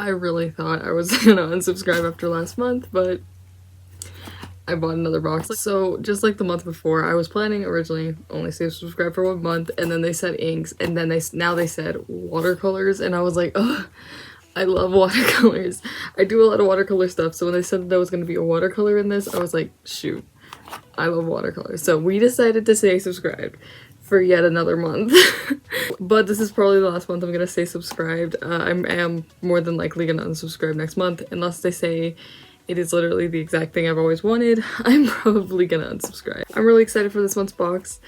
I really thought I was gonna unsubscribe after last month, but I bought another box. So just like the month before, I was planning originally only to subscribe for 1 month, and then they said inks, and then now they said watercolors, and I was like, oh, I love watercolors. I do a lot of watercolor stuff, so when they said there was going to be a watercolor in this, I was like, shoot, I love watercolors. So we decided to stay subscribed for yet another month. But this is probably the last month I'm gonna stay subscribed. I am more than likely gonna unsubscribe next month unless they say it is literally the exact thing I've always wanted. I'm probably gonna unsubscribe. I'm really excited for this month's box.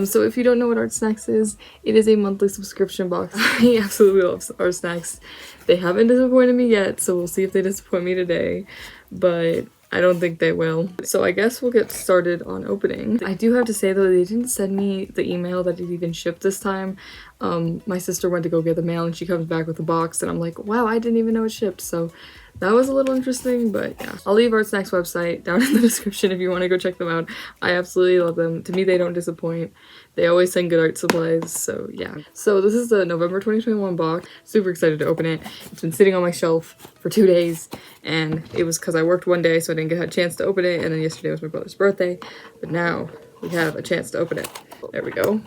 So if you don't know what Art Snacks is, it is a monthly subscription box. I absolutely love Art Snacks. They haven't disappointed me yet, so we'll see if they disappoint me today, but I don't think they will. So I guess we'll get started on opening. I do have to say though, they didn't send me the email that it even shipped this time. My sister went to go get the mail and she comes back with a box and I'm like, wow, I didn't even know it shipped. So that was a little interesting, but yeah. I'll leave Art Snacks website down in the description if you want to go check them out. I absolutely love them. To me, they don't disappoint. They always send good art supplies, so yeah. So this is the November 2021 box. Super excited to open it. It's been sitting on my shelf for 2 days, and it was because I worked one day, so I didn't get a chance to open it, and then yesterday was my brother's birthday. But now we have a chance to open it. There we go.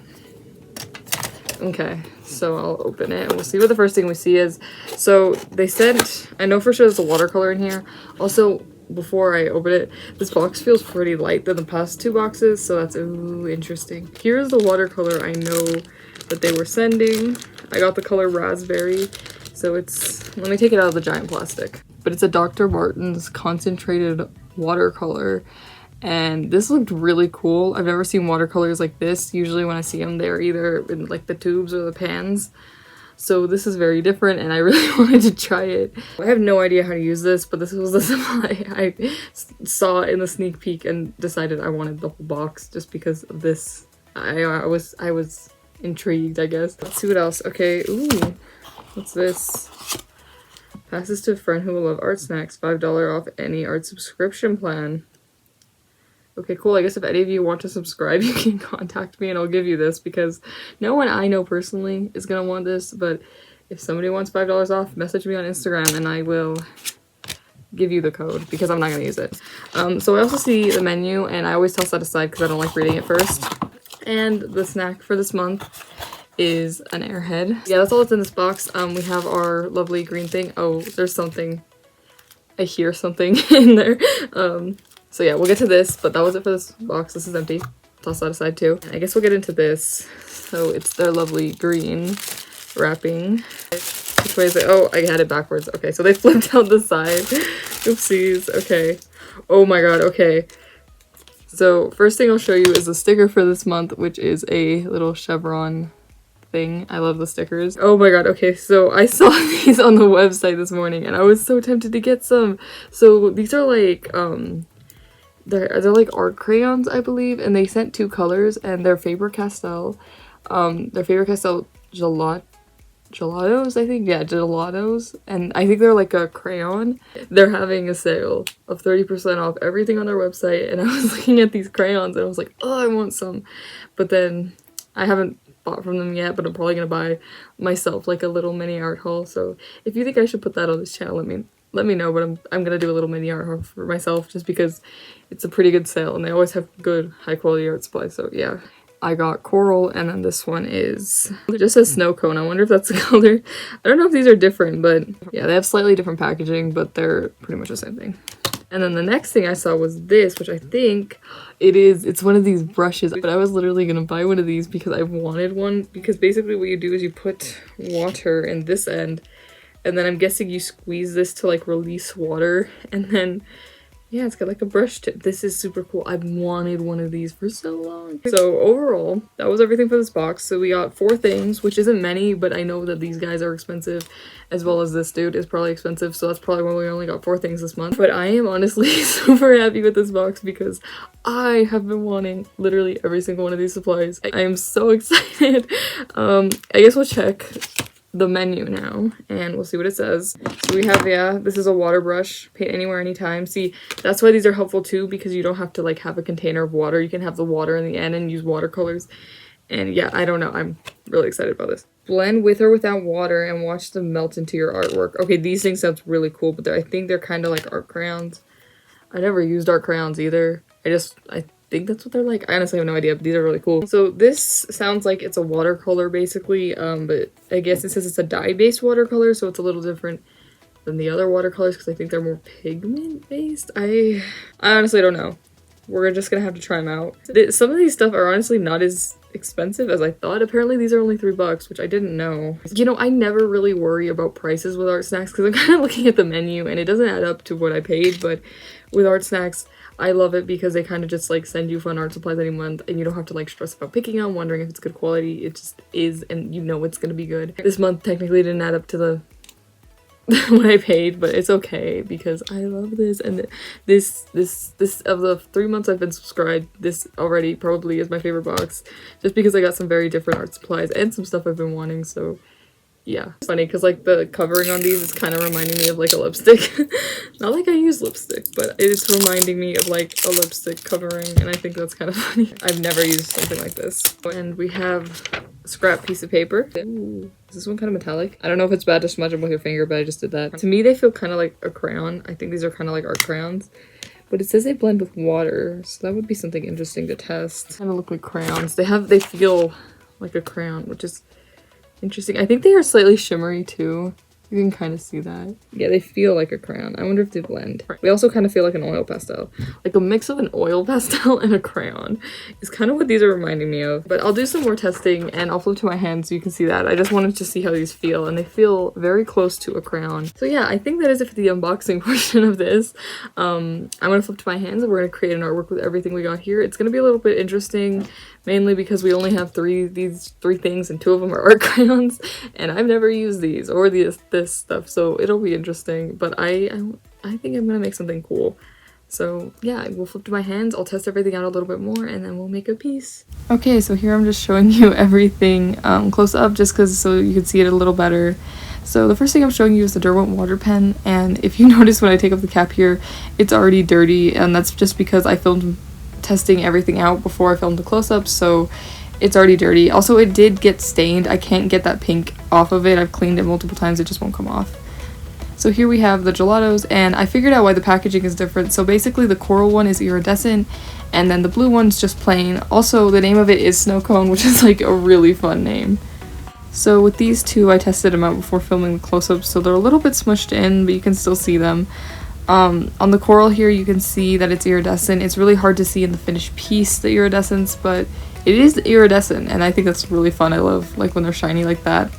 Okay, so I'll open it and we'll see what the first thing we see is. So they said, I know for sure there's a watercolor in here. Also, before I open it, this box feels pretty light than the past 2 boxes, so that's ooh, interesting. Here's the watercolor I know that they were sending. I got the color raspberry, so it's, let me take it out of the giant plastic. But it's a Dr. Martin's concentrated watercolor. And this looked really cool. I've never seen watercolors like this. Usually when I see them, they're either in like the tubes or the pans. So this is very different and I really wanted to try it. I have no idea how to use this, but this was the supply I saw in the sneak peek and decided I wanted the whole box just because of this. I was intrigued, I guess. Let's see what else. Okay, ooh, what's this? Passes to a friend who will love Art Snacks. $5 off any art subscription plan. Okay, cool. I guess if any of you want to subscribe, you can contact me and I'll give you this because no one I know personally is going to want this, but if somebody wants $5 off, message me on Instagram and I will give you the code because I'm not going to use it. So I also see the menu and I always toss that aside because I don't like reading it first. And the snack for this month is an Airhead. Yeah, that's all that's in this box. We have our lovely green thing. Oh, there's something. I hear something in there. So yeah, we'll get to this, but that was it for this box. This is empty. Toss that aside too. I guess we'll get into this. So it's their lovely green wrapping. Which way is it? Oh, I had it backwards. Okay, so they flipped out the side. Oopsies. Okay. Oh my god, okay. So first thing I'll show you is the sticker for this month, which is a little chevron thing. I love the stickers. Oh my god, okay, so I saw these on the website this morning and I was so tempted to get some. So these are like, they're like art crayons, I believe, and they sent 2 colors and they're Faber Castell. They're Faber Castell Gelatos, I think. Yeah, Gelatos. And I think they're like a crayon. They're having a sale of 30% off everything on their website and I was looking at these crayons and I was like, oh, I want some. But then I haven't bought from them yet, but I'm probably gonna buy myself like a little mini art haul. So if you think I should put that on this channel, let me know, but I'm gonna do a little mini art haul for myself just because it's a pretty good sale and they always have good high quality art supplies. So yeah, I got coral and then this one is, it just says snow cone. I wonder if that's the color. I don't know if these are different, but yeah, they have slightly different packaging, but they're pretty much the same thing. And then the next thing I saw was this, which I think it's one of these brushes, but I was literally gonna buy one of these because I wanted one, because basically what you do is you put water in this end and then I'm guessing you squeeze this to like release water and then yeah, it's got like a brush tip. This is super cool. I've wanted one of these for so long. So overall, that was everything for this box. So we got 4 things, which isn't many, but I know that these guys are expensive, as well as this dude is probably expensive. So that's probably why we only got 4 things this month. But I am honestly super happy with this box because I have been wanting literally every single one of these supplies. I am so excited. I guess we'll check the menu now and we'll see what it says. So we have, yeah, this is a water brush, paint anywhere, anytime. See, that's why these are helpful too, because you don't have to like have a container of water. You can have the water in the end and use watercolors And yeah, I don't know, I'm really excited about this. Blend with or without water and watch them melt into your artwork. Okay, these things sound really cool, but I think they're kind of like art crayons. I never used art crayons either. I think that's what they're like. I honestly have no idea, but these are really cool. So this sounds like it's a watercolor basically, but I guess it says it's a dye-based watercolor, so it's a little different than the other watercolors because I think they're more pigment-based. I honestly don't know. We're just gonna have to try them out. Some of these stuff are honestly not as expensive as I thought. Apparently these are only $3, which I didn't know. You know, I never really worry about prices with art snacks because I'm kind of looking at the menu and it doesn't add up to what I paid, but with art snacks, I love it because they kind of just like send you fun art supplies any month and you don't have to like stress about picking them, wondering if it's good quality. It just is, and you know it's gonna be good. This month technically didn't add up to the what I paid, but it's okay because I love this, and this of the 3 months I've been subscribed, this already probably is my favorite box just because I got some very different art supplies and some stuff I've been wanting. So yeah, it's funny because like the covering on these is kind of reminding me of like a lipstick. Not like I use lipstick, but it's reminding me of like a lipstick covering, and I think that's kind of funny. I've never used something like this. And we have a scrap piece of paper. Ooh. Is this one kind of metallic? I don't know if it's bad to smudge them with your finger, but I just did that. To me, they feel kind of like a crayon. I think these are kind of like art crayons. But it says they blend with water, so that would be something interesting to test. Kind of look like crayons. They feel like a crayon, which is interesting. I think they are slightly shimmery too. You can kind of see that. Yeah, they feel like a crayon. I wonder if they blend. They also kind of feel like an oil pastel. Like a mix of an oil pastel and a crayon is kind of what these are reminding me of. But I'll do some more testing and I'll flip to my hand so you can see that. I just wanted to see how these feel, and they feel very close to a crayon. So yeah, I think that is it for the unboxing portion of this. I'm gonna flip to my hands and we're gonna create an artwork with everything we got here. It's gonna be a little bit interesting, mainly because we only have these three things and 2 of them are art crayons, and I've never used these or this stuff, so it'll be interesting. But I think I'm gonna make something cool. So yeah, we'll flip to my hands, I'll test everything out a little bit more, and then we'll make a piece. Okay, so here I'm just showing you everything close up just because so you can see it a little better. So the first thing I'm showing you is the Derwent Water Pen, and if you notice when I take off the cap here, it's already dirty, and that's just because I filmed testing everything out before I filmed the close-up, so it's already dirty. Also, it did get stained. I can't get that pink off of it. I've cleaned it multiple times, it just won't come off. So here we have the Gelatos, and I figured out why the packaging is different. So basically the coral one is iridescent, and then the blue one's just plain. Also, the name of it is Snow Cone, which is like a really fun name. So with these two, I tested them out before filming the close-ups, so they're a little bit smushed in, but you can still see them. On the coral here, you can see that it's iridescent. It's really hard to see in the finished piece, the iridescence, but it is iridescent, and I think that's really fun. I love like when they're shiny like that.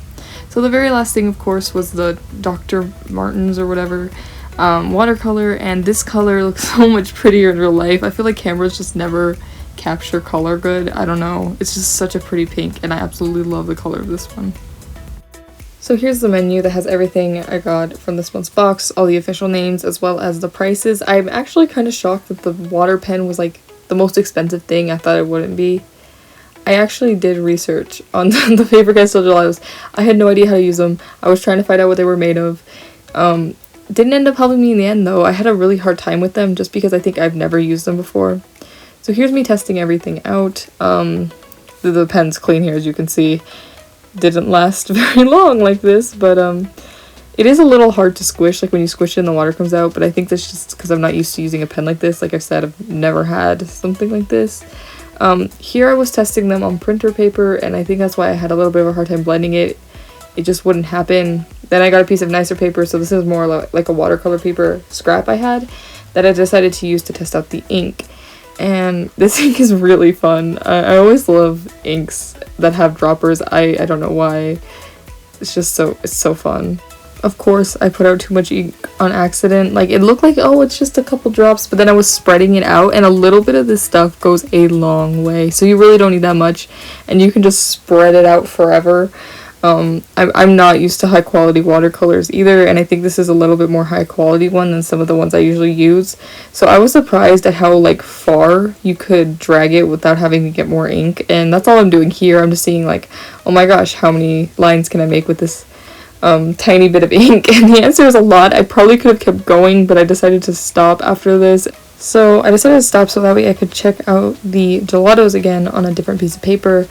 So the very last thing, of course, was the Dr. Martens or whatever watercolor, and this color looks so much prettier in real life. I feel like cameras just never capture color good. I don't know. It's just such a pretty pink, and I absolutely love the color of this one. So here's the menu that has everything I got from this month's box, all the official names, as well as the prices. I'm actually kind of shocked that the water pen was like the most expensive thing. I thought it wouldn't be. I actually did research on the Faber Castell Gelatos. I had no idea how to use them. I was trying to find out what they were made of. Didn't end up helping me in the end though. I had a really hard time with them just because I think I've never used them before. So here's me testing everything out. The pen's clean here, as you can see. Didn't last very long like this, but it is a little hard to squish, like when you squish it and the water comes out, but I think that's just because I'm not used to using a pen like this. Like I said, I've never had something like this. Here I was testing them on printer paper, and I think that's why I had a little bit of a hard time blending it. It just wouldn't happen. Then I got a piece of nicer paper, so this is more like a watercolor paper scrap I had that I decided to use to test out the ink. And this ink is really fun. I always love inks that have droppers. I don't know why. It's so fun. Of course, I put out too much ink on accident. Like, it looked like, oh, it's just a couple drops, but then I was spreading it out, and a little bit of this stuff goes a long way. So you really don't need that much, and you can just spread it out forever. I'm not used to high quality watercolors either, and I think this is a little bit more high quality one than some of the ones I usually use. So I was surprised at how like far you could drag it without having to get more ink, and that's all I'm doing here. I'm just seeing like, oh my gosh, how many lines can I make with this tiny bit of ink? And the answer is a lot. I probably could have kept going, but I decided to stop after this. So I decided to stop so that way I could check out the Gelatos again on a different piece of paper.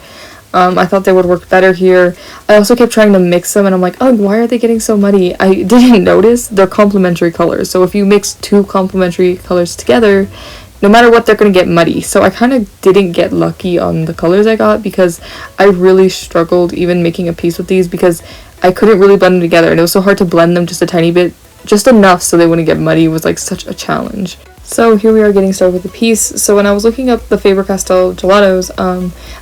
I thought they would work better here. I also kept trying to mix them, and I'm like, oh, why are they getting so muddy? I didn't notice they're complementary colors. So if you mix two complementary colors together, no matter what, they're going to get muddy. So I kind of didn't get lucky on the colors I got, because I really struggled even making a piece with these, because I couldn't really blend them together, and it was so hard to blend them just a tiny bit, just enough so they wouldn't get muddy. It was like such a challenge. So here we are getting started with the piece. So when I was looking up the Faber Castell gelatos,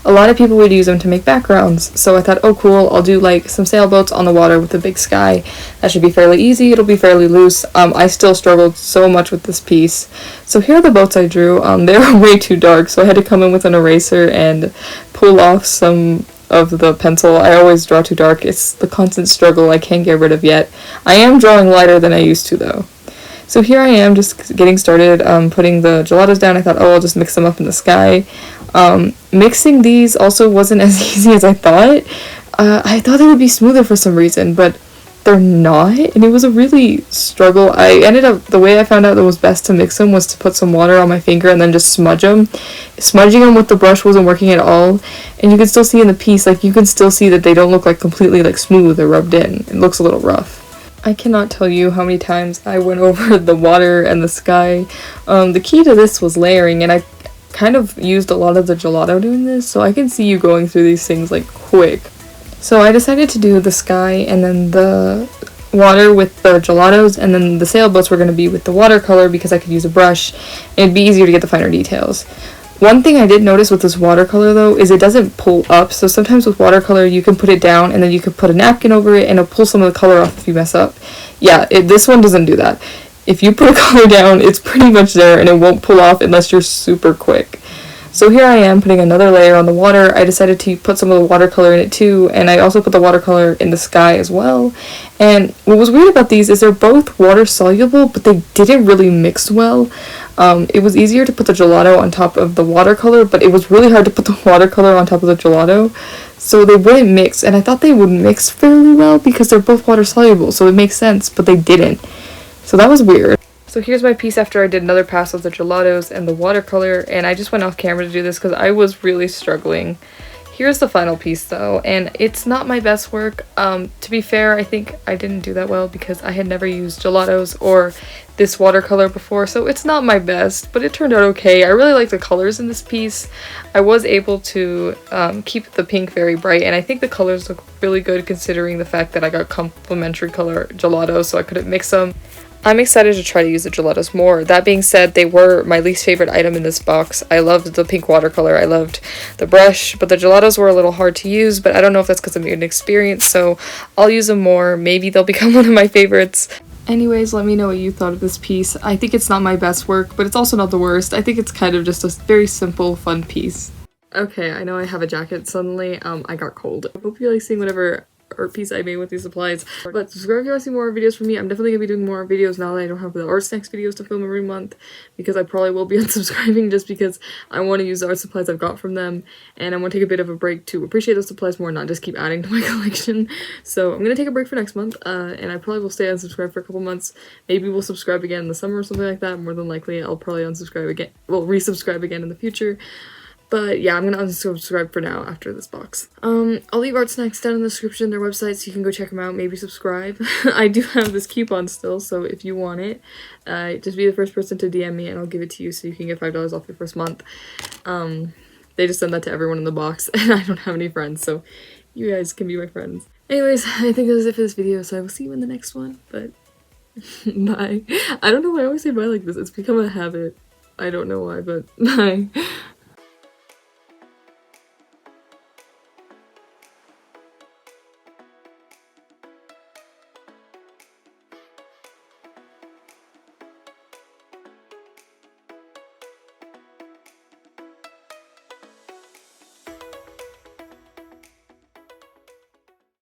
a lot of people would use them to make backgrounds. So I thought, oh cool, I'll do like some sailboats on the water with the big sky. That should be fairly easy. It'll be fairly loose. I still struggled so much with this piece. So here are the boats I drew. They were way too dark, so I had to come in with an eraser and pull off some of the pencil. I always draw too dark. It's the constant struggle I can't get rid of yet. I am drawing lighter than I used to though. So here I am just getting started, putting the gelatos down. I thought, oh, I'll just mix them up in the sky. Mixing these also wasn't as easy as I thought. I thought they would be smoother for some reason, but they're not, and it was a really struggle. I ended up, the way I found out that was best to mix them was to put some water on my finger and then just smudge them. Smudging them with the brush wasn't working at all, and you can still see in the piece, like, you can still see that they don't look like completely like smooth or rubbed in. It looks a little rough. I cannot tell you how many times I went over the water and the sky. The key to this was layering, and I kind of used a lot of the gelato doing this, so I can see you going through these things like quick. So I decided to do the sky and then the water with the gelatos, and then the sailboats were going to be with the watercolor because I could use a brush and it'd be easier to get the finer details. One thing I did notice with this watercolor though is it doesn't pull up, so sometimes with watercolor you can put it down and then you can put a napkin over it and it'll pull some of the color off if you mess up. Yeah, this one doesn't do that. If you put a color down, it's pretty much there and it won't pull off unless you're super quick. So here I am putting another layer on the water. I decided to put some of the watercolor in it too, and I also put the watercolor in the sky as well. And what was weird about these is they're both water soluble, but they didn't really mix well. It was easier to put the gelato on top of the watercolor, but it was really hard to put the watercolor on top of the gelato. So they wouldn't mix, and I thought they would mix fairly well because they're both water soluble, so it makes sense, but they didn't. So that was weird. So here's my piece after I did another pass of the gelatos and the watercolor, and I just went off camera to do this because I was really struggling. Here's the final piece though, and it's not my best work. To be fair, I think I didn't do that well because I had never used gelatos or this watercolor before, so it's not my best, but it turned out okay. I really like the colors in this piece. I was able to keep the pink very bright, and I think the colors look really good considering the fact that I got complementary color gelatos, so I couldn't mix them. I'm excited to try to use the gelatos more. That being said, they were my least favorite item in this box. I loved the pink watercolor, I loved the brush, but the gelatos were a little hard to use, but I don't know if that's because I'm inexperienced, so I'll use them more. Maybe they'll become one of my favorites. Anyways, let me know what you thought of this piece. I think it's not my best work, but it's also not the worst. I think it's kind of just a very simple, fun piece. Okay, I know I have a jacket suddenly. I got cold. I hope you like seeing whatever art piece I made with these supplies. But subscribe if you want to see more videos from me. I'm definitely gonna be doing more videos now that I don't have the art snacks videos to film every month, because I probably will be unsubscribing just because I want to use the art supplies I've got from them, and I want to take a bit of a break to appreciate those supplies more, not just keep adding to my collection. So I'm gonna take a break for next month, and I probably will stay unsubscribed for a couple months. Maybe we'll subscribe again in the summer or something like that. More than likely I'll probably unsubscribe again, well, resubscribe again in the future. But yeah, I'm gonna unsubscribe for now after this box. I'll leave art snacks down in the description, their website, so you can go check them out, maybe subscribe. I do have this coupon still, so if you want it, just be the first person to DM me and I'll give it to you so you can get $5 off your first month. They just send that to everyone in the box, and I don't have any friends, so you guys can be my friends. Anyways, I think that is it for this video, so I will see you in the next one, but bye. I don't know why I always say bye like this, it's become a habit. I don't know why, but bye.